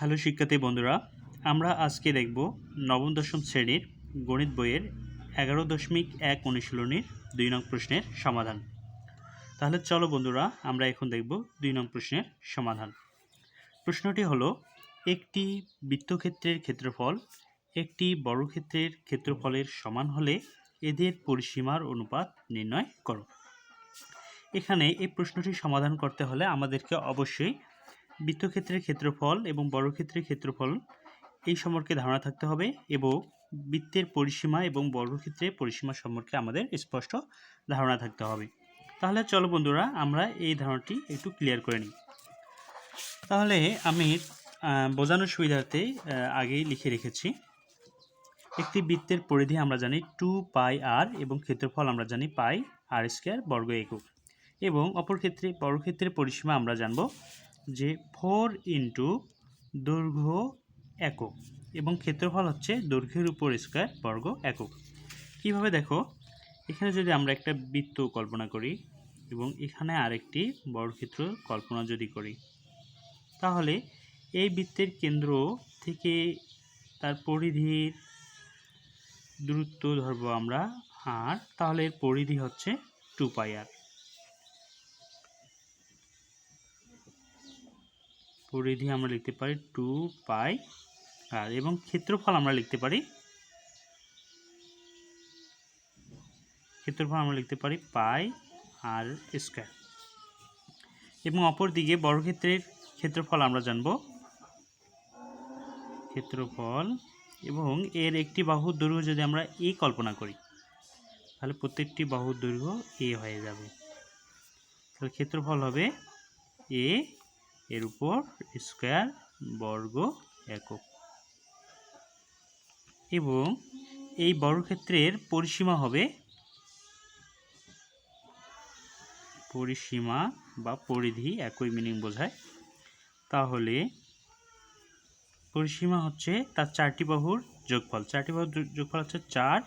Hello শিক্ষার্থী বন্ধুরা, আমরা আজকে দেখব নবম দশম শ্রেণীর গণিত বইয়ের 11.1 অনুশীলনীর 2 নং প্রশ্নের সমাধান। তাহলে চলো বন্ধুরা, আমরা এখন দেখব 2 নং প্রশ্নের সমাধান। প্রশ্নটি হলো, একটি বৃত্তক্ষেত্রের ক্ষেত্রফল একটি বর্গক্ষেত্রের ক্ষেত্রফলের সমান হলে এদের পরিসীমার অনুপাত নির্ণয় করো। এখানে এই প্রশ্নটি সমাধান করতে হলে আমাদেরকে অবশ্যই বৃত্তক্ষেত্রের ক্ষেত্রফল এবং বর্গক্ষেত্রের ক্ষেত্রফল এই সম্পর্কে ধারণা থাকতে হবে এবং বৃত্তের পরিসীমা এবং বর্গক্ষেত্রের পরিসীমা সম্পর্কে আমাদের স্পষ্ট ধারণা থাকতে হবে। তাহলে চলো বন্ধুরা, আমরা এই ধারণাটি একটু ক্লিয়ার করে নিই। তাহলে আমি বোঝানোর সুবিধার্থে আগেই লিখে রেখেছি। একটি বৃত্তের পরিধি আমরা জানি 2πr এবং ক্ষেত্রফল আমরা জানি πr² বর্গ একক, এবং অপর ক্ষেত্রে বর্গক্ষেত্রের পরিসীমা আমরা জানব যে 4 ইন্টু দৈর্ঘ্য একক এবং ক্ষেত্রফল হচ্ছে দৈর্ঘ্যের উপর স্কয়ার বর্গ একক। কীভাবে দেখো, এখানে যদি আমরা একটা বৃত্ত কল্পনা করি এবং এখানে আরেকটি বর্গক্ষেত্র কল্পনা যদি করি, তাহলে এই বৃত্তের কেন্দ্র থেকে তার পরিধির দূরত্ব ধরবো আমরা আর, তাহলে এর পরিধি হচ্ছে 2πr। পরিধি আমরা লিখতে পারি 2πr এবং ক্ষেত্রফল আমরা লিখতে পারি πr²। এবং অপর দিকে বর্গক্ষেত্রের ক্ষেত্রফল আমরা জানব ক্ষেত্রফল, এবং এর একটি বাহুর দৈর্ঘ্য যদি আমরা a কল্পনা করি, তাহলে প্রত্যেকটি বাহুর দৈর্ঘ্য a হয়ে যাবে। তাহলে ক্ষেত্রফল হবে a এর উপর স্কয়ার বর্গ একক, এবং এই বর্গক্ষেত্রের পরিসীমা হবে, পরিসীমা বা পরিধি একই মিনিং বোঝায়। তাহলে পরিসীমা হচ্ছে তার চারটি বাহুর যোগফল। চারটি বাহুর যোগফল হচ্ছে 4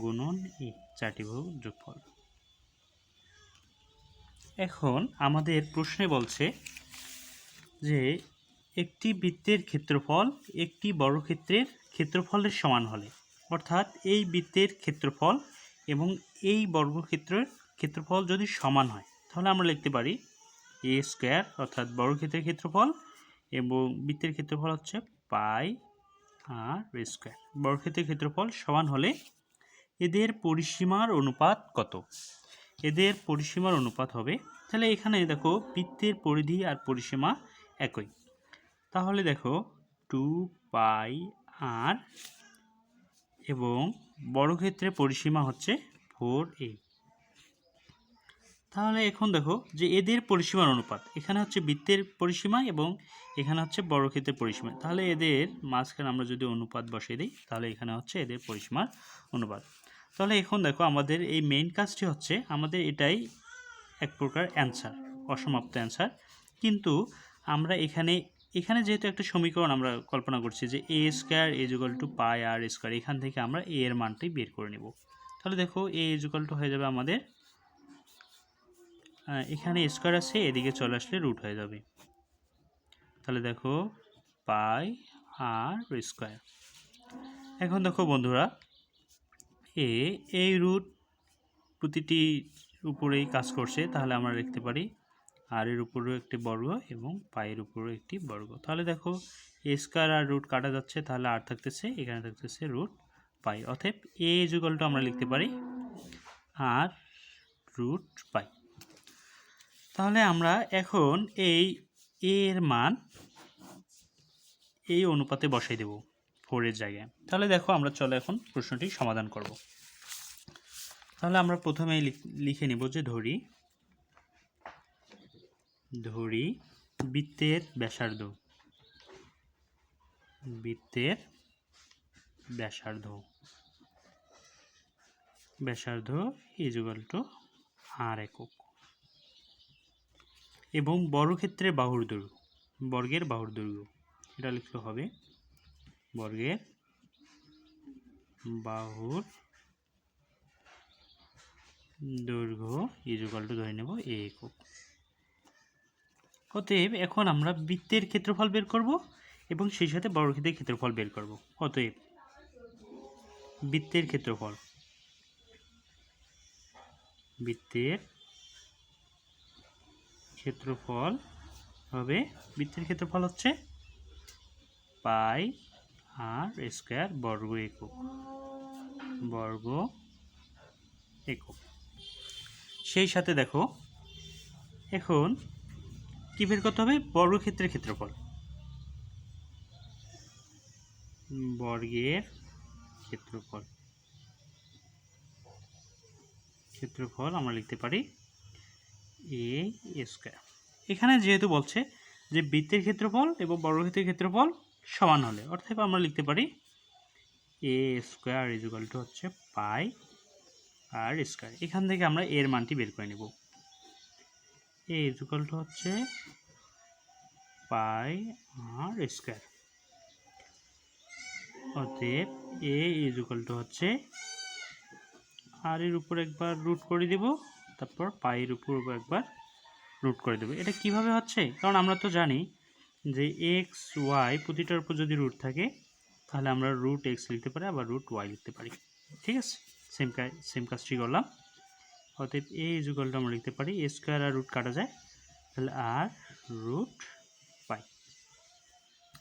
গুণন a, চারটি বাহুর যোগফল। এখন আমাদের প্রশ্নে বলছে যে একটি বৃত্তের ক্ষেত্রফল একটি বর্গক্ষেত্রের ক্ষেত্রফলের সমান হলে, অর্থাৎ এই বৃত্তের ক্ষেত্রফল এবং এই বর্গক্ষেত্রের ক্ষেত্রফল যদি সমান হয়, তাহলে আমরা লিখতে পারি a², অর্থাৎ বর্গক্ষেত্রের ক্ষেত্রফল এবং বৃত্তের ক্ষেত্রফল হচ্ছে πr²। বর্গক্ষেত্রের ক্ষেত্রফল সমান হলে এদের পরিসীমার অনুপাত কত? এদের পরিসীমার অনুপাত হবে, তাহলে এখানে দেখো বৃত্তের পরিধি আর পরিসীমা একই, তাহলে দেখো 2πr এবং বর্গক্ষেত্রের পরিসীমা হচ্ছে 4a। তাহলে এখন দেখো যে এদের পরিসীমার অনুপাত, এখানে হচ্ছে বৃত্তের পরিসীমা এবং এখানে হচ্ছে বর্গক্ষেত্রের পরিসীমা, তাহলে এদের মাঝখানে আমরা যদি অনুপাত বসিয়ে দিই, তাহলে এখানে হচ্ছে এদের পরিসীমার অনুপাত। তাহলে এখন দেখো আমাদের এই মেইন কাজটি হচ্ছে, আমাদের এটাই এক প্রকার অ্যান্সার, অসমাপ্ত অ্যান্সার। কিন্তু আমরা এখানে যেহেতু একটা সমীকরণ আমরা কল্পনা করছি যে a² = πr², এখান থেকে আমরা a এর মানটি বের করে নেব। তাহলে দেখো a হয়ে যাবে আমাদের, এখানে স্কয়ার আছে, এদিকে চলে আসলে রুট হয়ে যাবে। তাহলে দেখো πr²। এখন দেখো বন্ধুরা, এই রুট প্রতিটি উপরেই কাজ করছে, তাহলে আমরা লিখতে পারি আর এর উপরেও একটি বর্গ এবং পায়ের উপরেও একটি বর্গ। তাহলে দেখো স্কয়ার আর রুট কাটা যাচ্ছে, তাহলে আর থাকতেছে, এখানে থাকতেছে রুট পাই। অতএব a = আমরা লিখতে পারি r√π। তাহলে আমরা এখন এই a এর মান এই অনুপাতে বসাই দেব 4 এর জায়গায়। তাহলে দেখো আমরা চলো এখন প্রশ্নটি সমাধান করব। তাহলে আমরা প্রথমেই লিখে নিব যে ধরি বৃত্তের ব্যাসার্ধ = r একক, এবং বর্গক্ষেত্রের বর্গের বাহুর দৈর্ঘ্য, এটা লিখতে হবে বর্গের বাহুর দৈর্ঘ্য = ধরে নেব a একক। অতএব এখন আমরা বৃত্তের ক্ষেত্রফল বের করব এবং সেই সাথে বর্গক্ষেত্রের ক্ষেত্রফল বের করব। অতএব বৃত্তের ক্ষেত্রফল হবে বৃত্তের ক্ষেত্রফল হচ্ছে পাই আর স্কয়ার বর্গ একক। সেই সাথে দেখো এখন কি বের করতে হবে? বর্গক্ষেত্রের ক্ষেত্রফল আমরা লিখতে পারি এ স্কয়ার। এখানে যেহেতু বলছে যে বৃত্তের ক্ষেত্রফল এবং বর্গক্ষেত্রের ক্ষেত্রফল সমান হলে, অর্থাৎ আমরা লিখতে পারি এ স্কয়ার ইকুয়াল টু হচ্ছে পাই আর স্কয়ার। এখান থেকে আমরা এর মানটি বের করে নেব। এ ইকুয়াল টু হচ্ছে পাই আর স্কয়ার। অতএব এ ইকুয়াল টু হচ্ছে আর এর উপর একবার রুট করে দেব, তারপর পাইয়ের উপর একবার রুট করে দেব। এটা কিভাবে হচ্ছে? কারণ আমরা তো জানি যে এক্স ওয়াই প্রতিটার উপর যদি রুট থাকে তাহলে আমরা রুট এক্স লিখতে পারি, আবার রুট ওয়াই লিখতে পারি। ঠিক আছে, সেম কাজটি করলাম। অতএব এ ইকুয়াল টু আমরা লিখতে পারি এ স্কয়ার আর রুট কাটা যায়, তাহলে আর রুট পাই।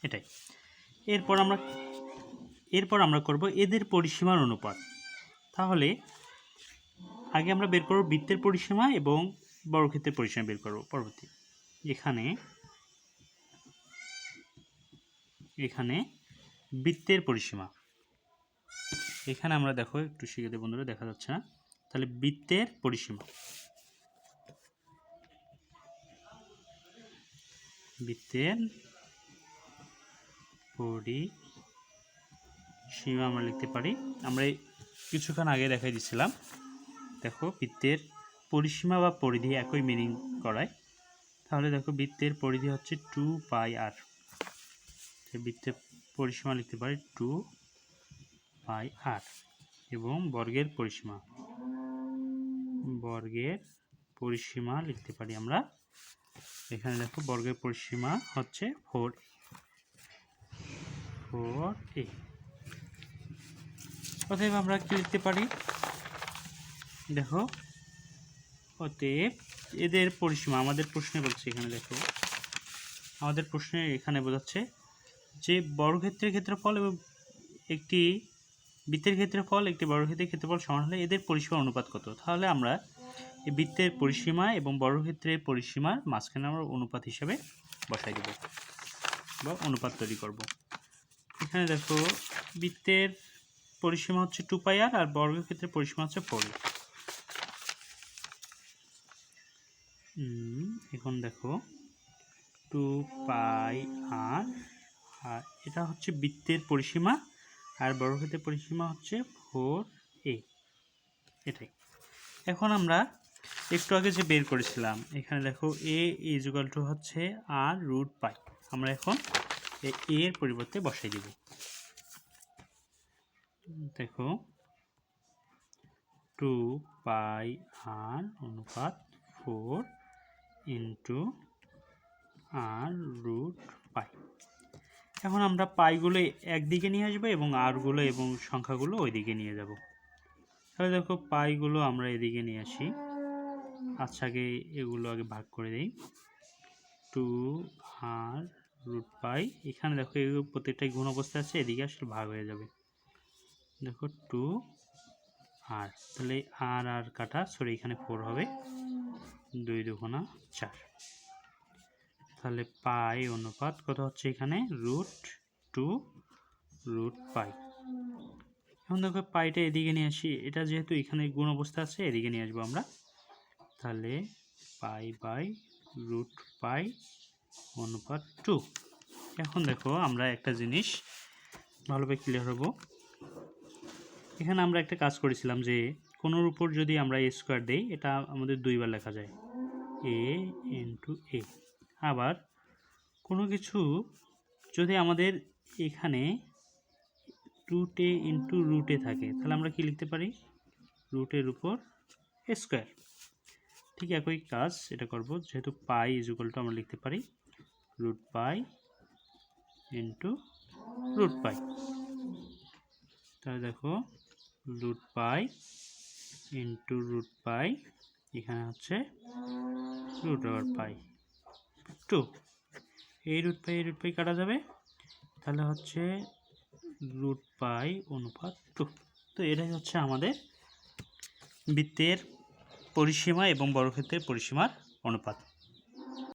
এটাই। এরপর আমরা করব এদের পরিসীমার অনুপাত। তাহলে আগে আমরা বের করব বৃত্তের পরিসীমা এবং বর্গক্ষেত্রের পরিসীমা বের করব পরবর্তী। এখানে বৃত্তের পরিসীমা, এখানে আমরা দেখো একটু শিখে দেব বন্ধুরা, দেখা যাচ্ছে না। তাহলে বৃত্তের পরিসীমা আমরা লিখতে পারি, আমরা কিছুক্ষণ আগে দেখাই দিচ্ছিলাম। দেখো বৃত্তের পরিসীমা বা পরিধি একই মিনিং করায়। তাহলে দেখো বৃত্তের পরিধি হচ্ছে 2 পাই আর। বৃত্তের পরিসীমা লিখতে পারি 2 পাই আর। এবং বর্গের পরিসীমা লিখতে পারি আমরা, এখানে দেখো বর্গের পরিসীমা হচ্ছে 4a। অতএব আমরা কি লিখতে পারি? দেখো অতএব এদের পরিসীমা আমাদের প্রশ্নে বলছে, এখানে দেখো আমাদের প্রশ্নে এখানে বোঝাচ্ছে যে বর্গক্ষেত্রের ক্ষেত্রফল এবং একটি বৃত্তের ক্ষেত্রফল একটি বর্গক্ষেত্রের ক্ষেত্রফল সমান হলে এদের পরিসীমার অনুপাত কত? তাহলে আমরা এই বৃত্তের পরিসীমা এবং বর্গক্ষেত্রের পরিসীমার মাঝখানে আমরা অনুপাত হিসাবে বসাই দেব বা অনুপাত তৈরি করব। এখানে দেখো বৃত্তের পরিসীমা হচ্ছে 2 পাই আর, আর বর্গক্ষেত্রের পরিসীমা হচ্ছে 4a। এখন দেখো 2 পাই আর, আর এটা হচ্ছে বৃত্তের পরিসীমা আর বর্গক্ষেত্রের পরিসীমা হচ্ছে 4a। এটাই। এখন আমরা একটু আগে যে বের করেছিলাম, এখানে দেখো a ইকুয়াল টু হচ্ছে আর রুট পাই। আমরা এখন এর পরিবর্তে বসাই দিব। দেখো 2 পাই আর অনুপাত 4 ইন্টু আর রুট পাই। এখন আমরা পাইগুলো একদিকে নিয়ে আসবো এবং আরগুলো এবং সংখ্যাগুলো ওইদিকে নিয়ে যাব। তাহলে দেখো পাইগুলো আমরা এদিকে নিয়ে আসি। আচ্ছা, আগে এগুলো আগে ভাগ করে দিই। 2 আর রুট পাই, এখানে দেখো এগুলো প্রত্যেকটাই গুণ অবস্থায় আছে, এদিকে আসলে ভাগ হয়ে যাবে। দেখো 2 আর, তাহলে আর কাটা, সরি এখানে 4 হবে, 2 দুগুণা 4। তাহলে পাই অনুপাত কত হচ্ছে এখানে? Root 2 root pi. এখন দেখো পাইটা এদিকে নিয়ে আসি, এটা যেহেতু এখানে গুণ অবস্থা আছে এদিকে নিয়ে আসবো আমরা। তাহলে পাই বাই রুট পাই অনুপাত 2। এখন দেখো আমরা একটা জিনিস ভালোভাবে ক্লিয়ার হবো। এখানে আমরা একটা কাজ করেছিলাম যে কোনোর উপর যদি আমরা এ স্কোয়ার দিই, এটা আমাদের দুইবার লেখা যায়, এ ইন্টু এ। আবার কোনো কিছু যদি আমাদের এখানে রুটে ইন্টু রুটে থাকে, তাহলে আমরা কি লিখতে পারি? রুটের উপর স্কোয়ার। ঠিক একই কাজ এটা করব, যেহেতু পাই ইকুয়াল টু আমরা লিখতে পারি root pi into root pi. তাহলে দেখো root pi into root pi, এখানে হচ্ছে রুট ওভার পাই টু। এই রুট পাই কাটা যাবে, তাহলে হচ্ছে রুট পাই অনুপাত টু। তো এটাই হচ্ছে আমাদের বৃত্তের পরিসীমা এবং বর্গক্ষেত্রের পরিসীমার অনুপাত।